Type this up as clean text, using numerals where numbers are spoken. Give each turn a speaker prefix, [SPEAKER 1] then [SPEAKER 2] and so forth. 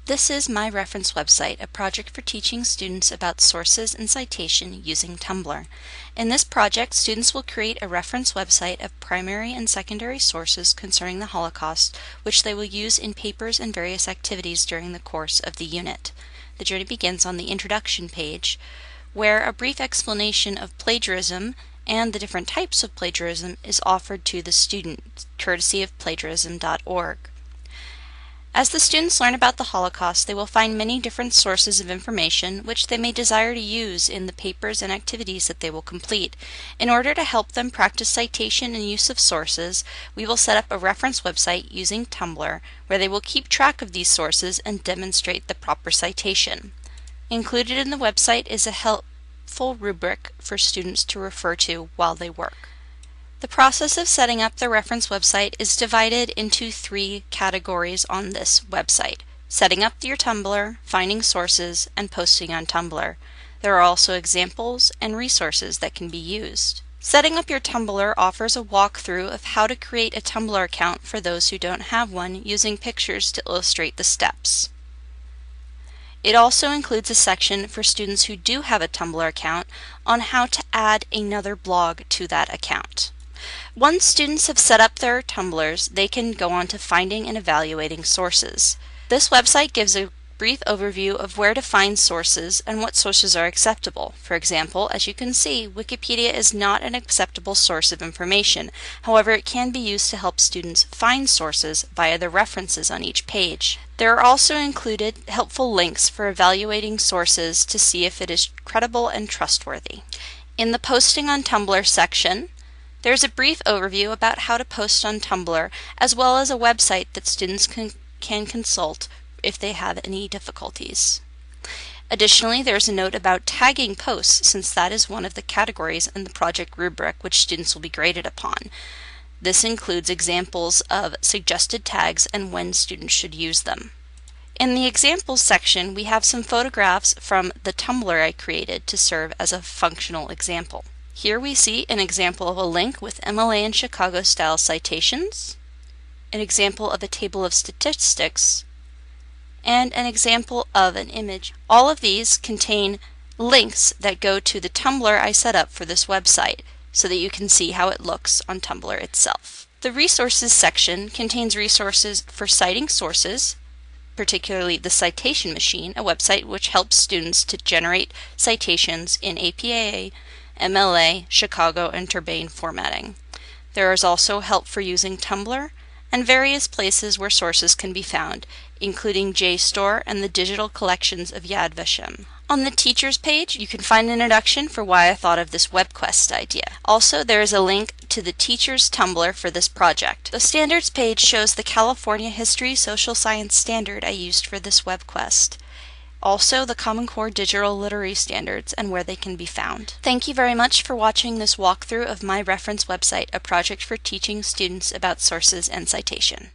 [SPEAKER 1] This is my reference website, a project for teaching students about sources and citation using Tumblr. In this project, students will create a reference website of primary and secondary sources concerning the Holocaust, which they will use in papers and various activities during the course of the unit. The journey begins on the introduction page, where a brief explanation of plagiarism and the different types of plagiarism is offered to the student, courtesy of plagiarism.org. As the students learn about the Holocaust, they will find many different sources of information which they may desire to use in the papers and activities that they will complete. In order to help them practice citation and use of sources, we will set up a reference website using Tumblr, where they will keep track of these sources and demonstrate the proper citation. Included in the website is a helpful rubric for students to refer to while they work. The process of setting up the reference website is divided into 3 categories on this website: setting up your Tumblr, finding sources, and posting on Tumblr. There are also examples and resources that can be used. Setting up your Tumblr offers a walkthrough of how to create a Tumblr account for those who don't have one, using pictures to illustrate the steps. It also includes a section for students who do have a Tumblr account on how to add another blog to that account. Once students have set up their Tumblrs, they can go on to finding and evaluating sources. This website gives a brief overview of where to find sources and what sources are acceptable. For example, as you can see, Wikipedia is not an acceptable source of information. However, it can be used to help students find sources via the references on each page. There are also included helpful links for evaluating sources to see if it is credible and trustworthy. In the Posting on Tumblr section, there's a brief overview about how to post on Tumblr, as well as a website that students can consult if they have any difficulties. Additionally, there's a note about tagging posts, since that is one of the categories in the project rubric which students will be graded upon. This includes examples of suggested tags and when students should use them. In the examples section, we have some photographs from the Tumblr I created to serve as a functional example. Here we see an example of a link with MLA and Chicago style citations, an example of a table of statistics, and an example of an image. All of these contain links that go to the Tumblr I set up for this website, so that you can see how it looks on Tumblr itself. The Resources section contains resources for citing sources, particularly the Citation Machine, a website which helps students to generate citations in APA, MLA, Chicago, and Turbane formatting. There is also help for using Tumblr and various places where sources can be found, including JSTOR and the digital collections of Yad Vashem. On the Teachers page, you can find an introduction for why I thought of this Webquest idea. Also, there is a link to the Teachers Tumblr for this project. The Standards page shows the California History Social Science Standard I used for this Webquest. Also, the Common Core Digital Literary Standards and where they can be found. Thank you very much for watching this walkthrough of my reference website, a project for teaching students about sources and citation.